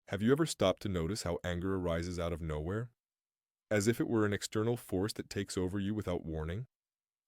Have you ever stopped to notice how anger arises out of nowhere? As if it were an external force that takes over you without warning?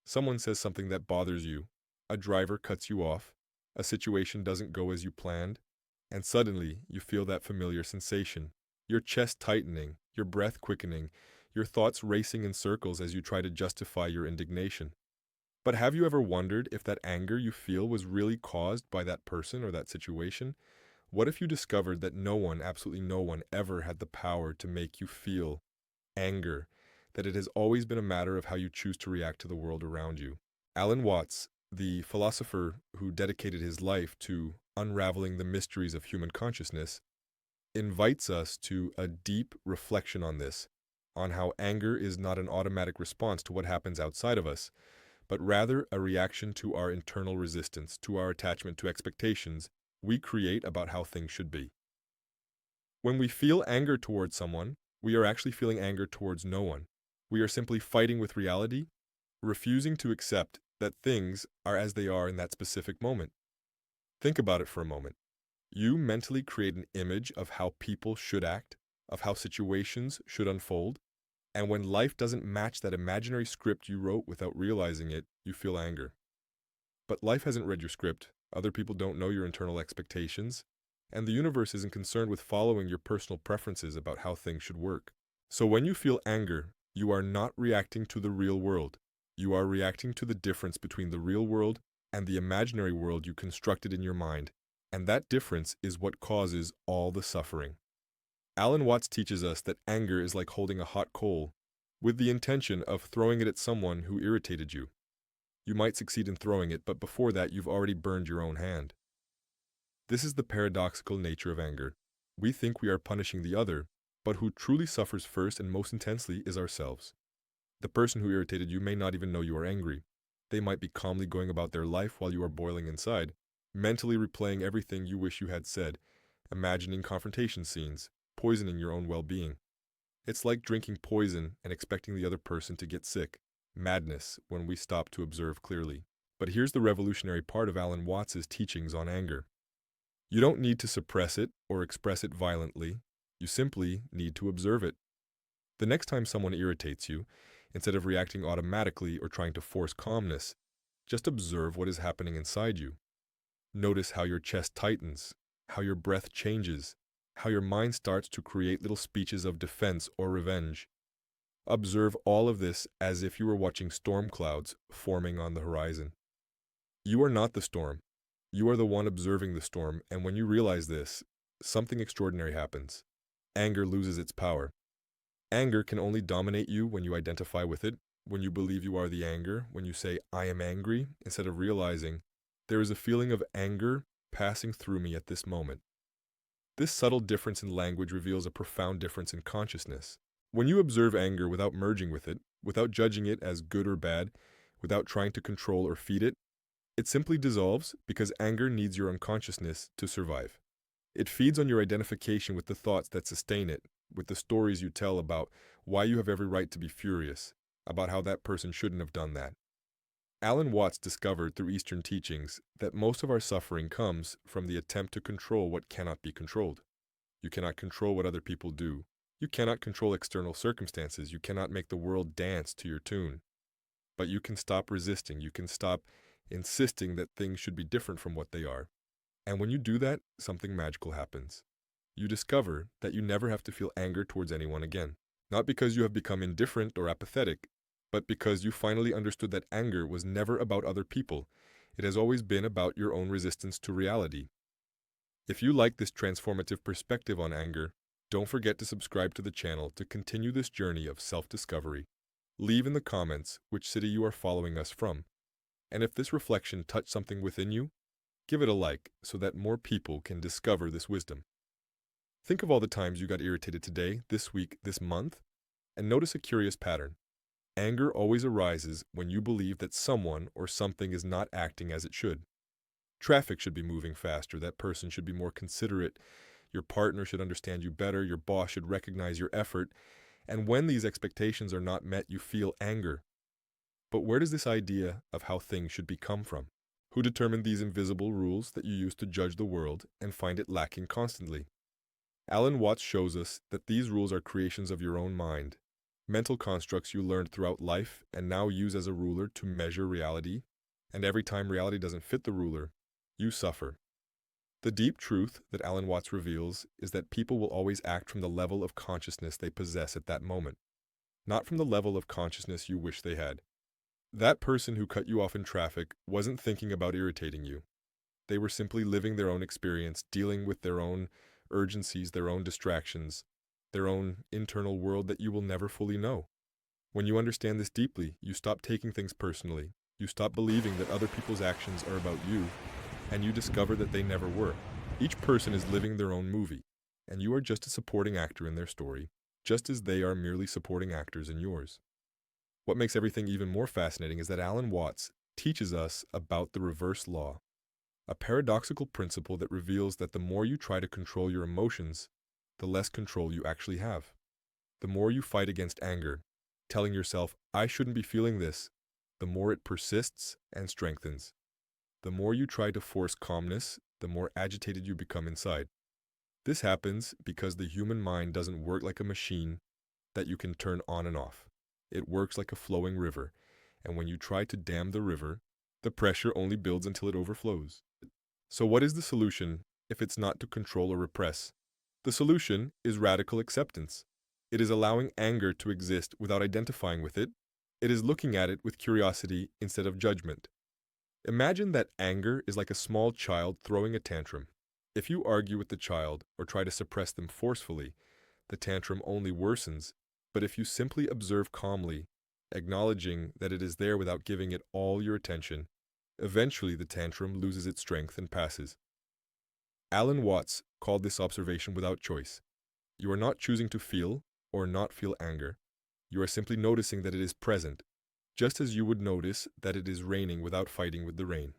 Someone says something that bothers you, a driver cuts you off, a situation doesn't go as you planned, and suddenly you feel that familiar sensation. Your chest tightening, your breath quickening, your thoughts racing in circles as you try to justify your indignation. But have you ever wondered if that anger you feel was really caused by that person or that situation? What if you discovered that no one, absolutely no one, ever had the power to make you feel anger, that it has always been a matter of how you choose to react to the world around you? Alan Watts, the philosopher who dedicated his life to unraveling the mysteries of human consciousness, invites us to a deep reflection on this, on how anger is not an automatic response to what happens outside of us, but rather a reaction to our internal resistance, to our attachment to expectations we create about how things should be. When we feel anger towards someone, we are actually feeling anger towards no one. We are simply fighting with reality, refusing to accept that things are as they are in that specific moment. Think about it for a moment. You mentally create an image of how people should act, of how situations should unfold, and when life doesn't match that imaginary script you wrote without realizing it, you feel anger. But life hasn't read your script, other people don't know your internal expectations, and the universe isn't concerned with following your personal preferences about how things should work. So when you feel anger, you are not reacting to the real world. You are reacting to the difference between the real world and the imaginary world you constructed in your mind, and that difference is what causes all the suffering. Alan Watts teaches us that anger is like holding a hot coal, with the intention of throwing it at someone who irritated you. You might succeed in throwing it, but before that, you've already burned your own hand. This is the paradoxical nature of anger. We think we are punishing the other, but who truly suffers first and most intensely is ourselves. The person who irritated you may not even know you are angry. They might be calmly going about their life while you are boiling inside, mentally replaying everything you wish you had said, imagining confrontation scenes, poisoning your own well-being. It's like drinking poison and expecting the other person to get sick. Madness when we stop to observe clearly. But here's the revolutionary part of Alan Watts's teachings on anger. You don't need to suppress it or express it violently. You simply need to observe it. The next time someone irritates you, instead of reacting automatically or trying to force calmness, just observe what is happening inside you. Notice how your chest tightens, how your breath changes, how your mind starts to create little speeches of defense or revenge. Observe all of this as if you were watching storm clouds forming on the horizon. You are not the storm. You are the one observing the storm, and when you realize this, something extraordinary happens. Anger loses its power. Anger can only dominate you when you identify with it, when you believe you are the anger, when you say, I am angry, instead of realizing, there is a feeling of anger passing through me at this moment. This subtle difference in language reveals a profound difference in consciousness. When you observe anger without merging with it, without judging it as good or bad, without trying to control or feed it, it simply dissolves because anger needs your unconsciousness to survive. It feeds on your identification with the thoughts that sustain it, with the stories you tell about why you have every right to be furious, about how that person shouldn't have done that. Alan Watts discovered through Eastern teachings that most of our suffering comes from the attempt to control what cannot be controlled. You cannot control what other people do. You cannot control external circumstances. You cannot make the world dance to your tune. But you can stop resisting. You can stop insisting that things should be different from what they are. And when you do that, something magical happens. You discover that you never have to feel anger towards anyone again. Not because you have become indifferent or apathetic, but because you finally understood that anger was never about other people. It has always been about your own resistance to reality. If you like this transformative perspective on anger, don't forget to subscribe to the channel to continue this journey of self-discovery. Leave in the comments which city you are following us from. And if this reflection touched something within you, give it a like so that more people can discover this wisdom. Think of all the times you got irritated today, this week, this month, and notice a curious pattern. Anger always arises when you believe that someone or something is not acting as it should. Traffic should be moving faster, that person should be more considerate, your partner should understand you better, your boss should recognize your effort, and when these expectations are not met, you feel anger. But where does this idea of how things should be come from? Who determined these invisible rules that you use to judge the world and find it lacking constantly? Alan Watts shows us that these rules are creations of your own mind, mental constructs you learned throughout life and now use as a ruler to measure reality, and every time reality doesn't fit the ruler, you suffer. The deep truth that Alan Watts reveals is that people will always act from the level of consciousness they possess at that moment, not from the level of consciousness you wish they had. That person who cut you off in traffic wasn't thinking about irritating you. They were simply living their own experience, dealing with their own urgencies, their own distractions, their own internal world that you will never fully know. When you understand this deeply, you stop taking things personally. You stop believing that other people's actions are about you, and you discover that they never were. Each person is living their own movie, and you are just a supporting actor in their story, just as they are merely supporting actors in yours. What makes everything even more fascinating is that Alan Watts teaches us about the reverse law, a paradoxical principle that reveals that the more you try to control your emotions, the less control you actually have. The more you fight against anger, telling yourself, I shouldn't be feeling this, the more it persists and strengthens. The more you try to force calmness, the more agitated you become inside. This happens because the human mind doesn't work like a machine that you can turn on and off. It works like a flowing river, and when you try to dam the river, the pressure only builds until it overflows. So what is the solution if it's not to control or repress? The solution is radical acceptance. It is allowing anger to exist without identifying with it. It is looking at it with curiosity instead of judgment. Imagine that anger is like a small child throwing a tantrum. If you argue with the child or try to suppress them forcefully, the tantrum only worsens. But if you simply observe calmly, acknowledging that it is there without giving it all your attention, eventually the tantrum loses its strength and passes. Alan Watts called this observation without choice. You are not choosing to feel or not feel anger. You are simply noticing that it is present, just as you would notice that it is raining without fighting with the rain.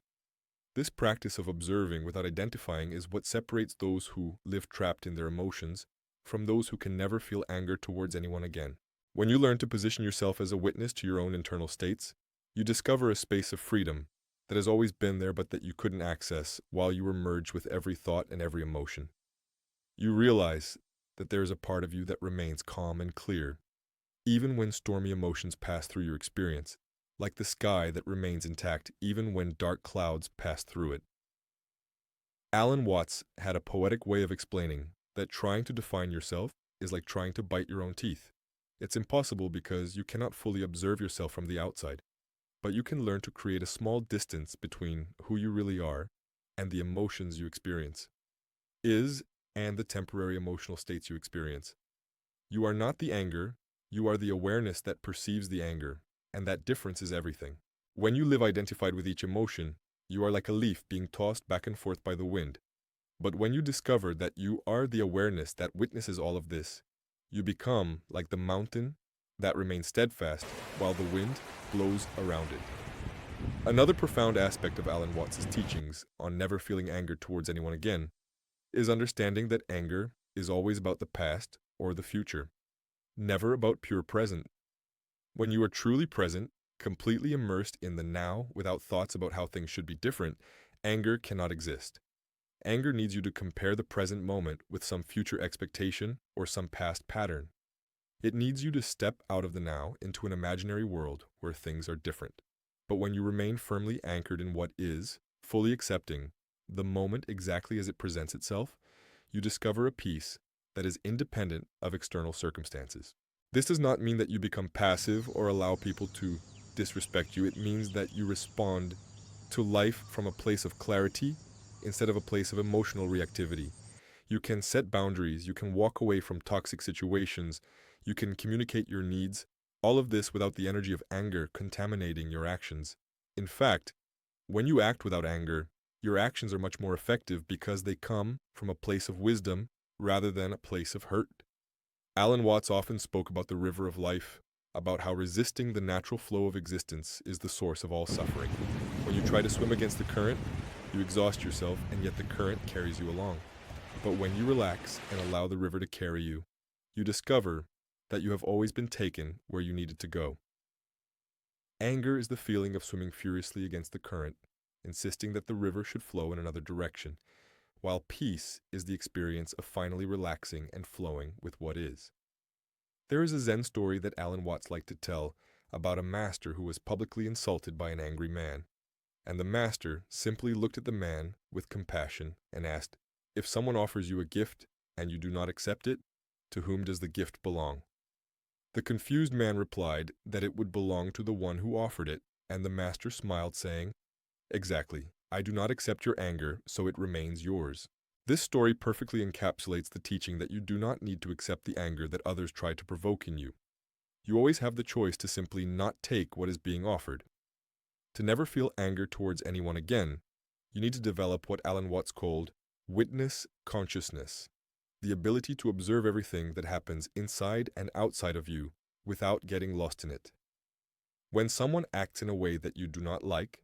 This practice of observing without identifying is what separates those who live trapped in their emotions from those who can never feel anger towards anyone again. When you learn to position yourself as a witness to your own internal states, you discover a space of freedom that has always been there but that you couldn't access while you were merged with every thought and every emotion. You realize that there is a part of you that remains calm and clear, even when stormy emotions pass through your experience, like the sky that remains intact even when dark clouds pass through it. Alan Watts had a poetic way of explaining that trying to define yourself is like trying to bite your own teeth. It's impossible because you cannot fully observe yourself from the outside, but you can learn to create a small distance between who you really are and the emotions you experience, and the temporary emotional states you experience. You are not the anger, you are the awareness that perceives the anger, and that difference is everything. When you live identified with each emotion, you are like a leaf being tossed back and forth by the wind. But when you discover that you are the awareness that witnesses all of this, you become like the mountain that remains steadfast while the wind blows around it. Another profound aspect of Alan Watts' teachings on never feeling anger towards anyone again is understanding that anger is always about the past or the future, never about pure present. When you are truly present, completely immersed in the now without thoughts about how things should be different, anger cannot exist. Anger needs you to compare the present moment with some future expectation or some past pattern. It needs you to step out of the now into an imaginary world where things are different. But when you remain firmly anchored in what is, fully accepting the moment exactly as it presents itself, you discover a peace that is independent of external circumstances. This does not mean that you become passive or allow people to disrespect you. It means that you respond to life from a place of clarity instead of a place of emotional reactivity. You can set boundaries, you can walk away from toxic situations, you can communicate your needs, all of this without the energy of anger contaminating your actions. In fact, when you act without anger, your actions are much more effective because they come from a place of wisdom rather than a place of hurt. Alan Watts often spoke about the river of life, about how resisting the natural flow of existence is the source of all suffering. When you try to swim against the current, you exhaust yourself, and yet the current carries you along. But when you relax and allow the river to carry you, you discover that you have always been taken where you needed to go. Anger is the feeling of swimming furiously against the current, insisting that the river should flow in another direction, while peace is the experience of finally relaxing and flowing with what is. There is a Zen story that Alan Watts liked to tell about a master who was publicly insulted by an angry man, and the master simply looked at the man with compassion and asked, "If someone offers you a gift and you do not accept it, to whom does the gift belong?" The confused man replied that it would belong to the one who offered it, and the master smiled, saying, "Exactly. I do not accept your anger, so it remains yours." This story perfectly encapsulates the teaching that you do not need to accept the anger that others try to provoke in you. You always have the choice to simply not take what is being offered. To never feel anger towards anyone again, you need to develop what Alan Watts called witness consciousness, the ability to observe everything that happens inside and outside of you without getting lost in it. When someone acts in a way that you do not like,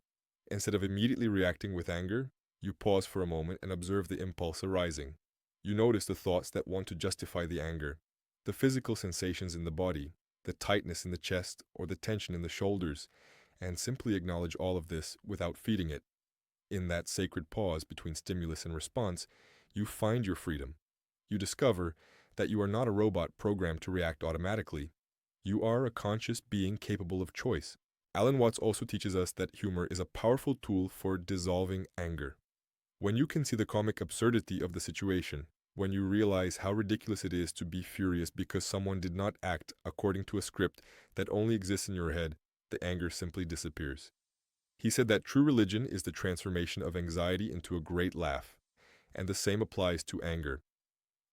instead of immediately reacting with anger, you pause for a moment and observe the impulse arising. You notice the thoughts that want to justify the anger, the physical sensations in the body, the tightness in the chest or the tension in the shoulders, and simply acknowledge all of this without feeding it. In that sacred pause between stimulus and response, you find your freedom. You discover that you are not a robot programmed to react automatically. You are a conscious being capable of choice. Alan Watts also teaches us that humor is a powerful tool for dissolving anger. When you can see the comic absurdity of the situation, when you realize how ridiculous it is to be furious because someone did not act according to a script that only exists in your head, the anger simply disappears. He said that true religion is the transformation of anxiety into a great laugh, and the same applies to anger.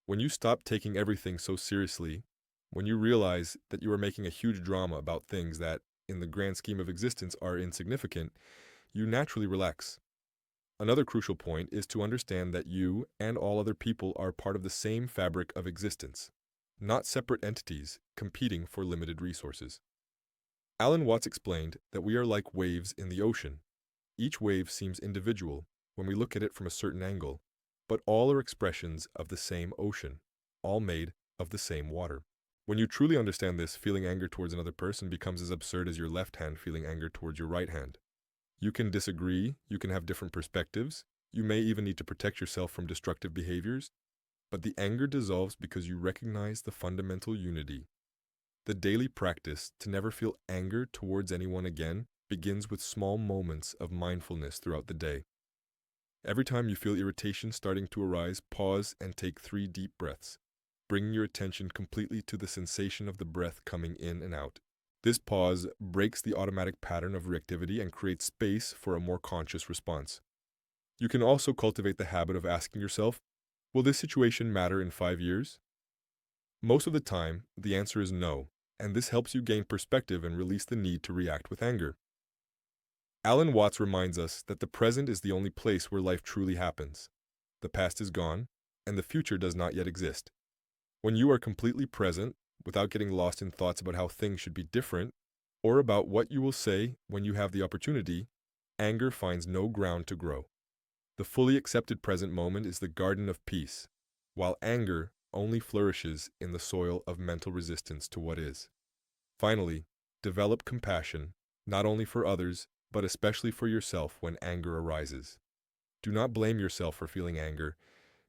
When you stop taking everything so seriously, when you realize that you are making a huge drama about things that, in the grand scheme of existence, are insignificant, you naturally relax. Another crucial point is to understand that you and all other people are part of the same fabric of existence, not separate entities competing for limited resources. Alan Watts explained that we are like waves in the ocean. Each wave seems individual when we look at it from a certain angle, but all are expressions of the same ocean, all made of the same water. When you truly understand this, feeling anger towards another person becomes as absurd as your left hand feeling anger towards your right hand. You can disagree, you can have different perspectives, you may even need to protect yourself from destructive behaviors, but the anger dissolves because you recognize the fundamental unity. The daily practice to never feel anger towards anyone again begins with small moments of mindfulness throughout the day. Every time you feel irritation starting to arise, pause and take 3 deep breaths, bringing your attention completely to the sensation of the breath coming in and out. This pause breaks the automatic pattern of reactivity and creates space for a more conscious response. You can also cultivate the habit of asking yourself, will this situation matter in 5 years? Most of the time, the answer is no, and this helps you gain perspective and release the need to react with anger. Alan Watts reminds us that the present is the only place where life truly happens. The past is gone, and the future does not yet exist. When you are completely present, without getting lost in thoughts about how things should be different, or about what you will say when you have the opportunity, anger finds no ground to grow. The fully accepted present moment is the garden of peace, while anger only flourishes in the soil of mental resistance to what is. Finally, develop compassion, not only for others, but especially for yourself when anger arises. Do not blame yourself for feeling anger.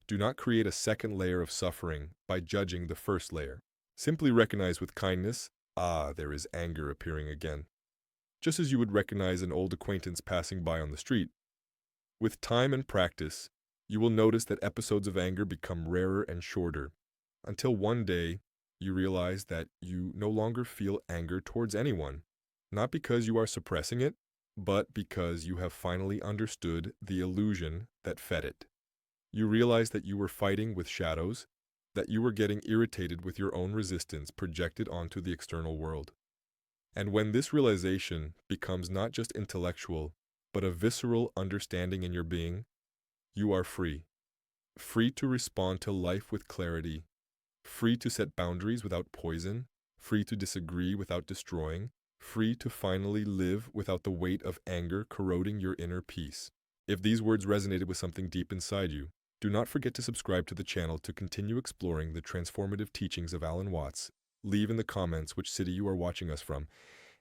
Do not create a second layer of suffering by judging the first layer. Simply recognize with kindness, there is anger appearing again. Just as you would recognize an old acquaintance passing by on the street. With time and practice, you will notice that episodes of anger become rarer and shorter, until one day you realize that you no longer feel anger towards anyone, not because you are suppressing it, but because you have finally understood the illusion that fed it. You realize that you were fighting with shadows, that you were getting irritated with your own resistance projected onto the external world. And when this realization becomes not just intellectual, but a visceral understanding in your being, you are free. Free to respond to life with clarity, free to set boundaries without poison, free to disagree without destroying, free to finally live without the weight of anger corroding your inner peace. If these words resonated with something deep inside you, do not forget to subscribe to the channel to continue exploring the transformative teachings of Alan Watts. Leave in the comments which city you are watching us from,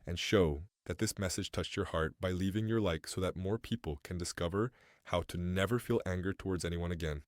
and show that this message touched your heart by leaving your like so that more people can discover how to never feel anger towards anyone again.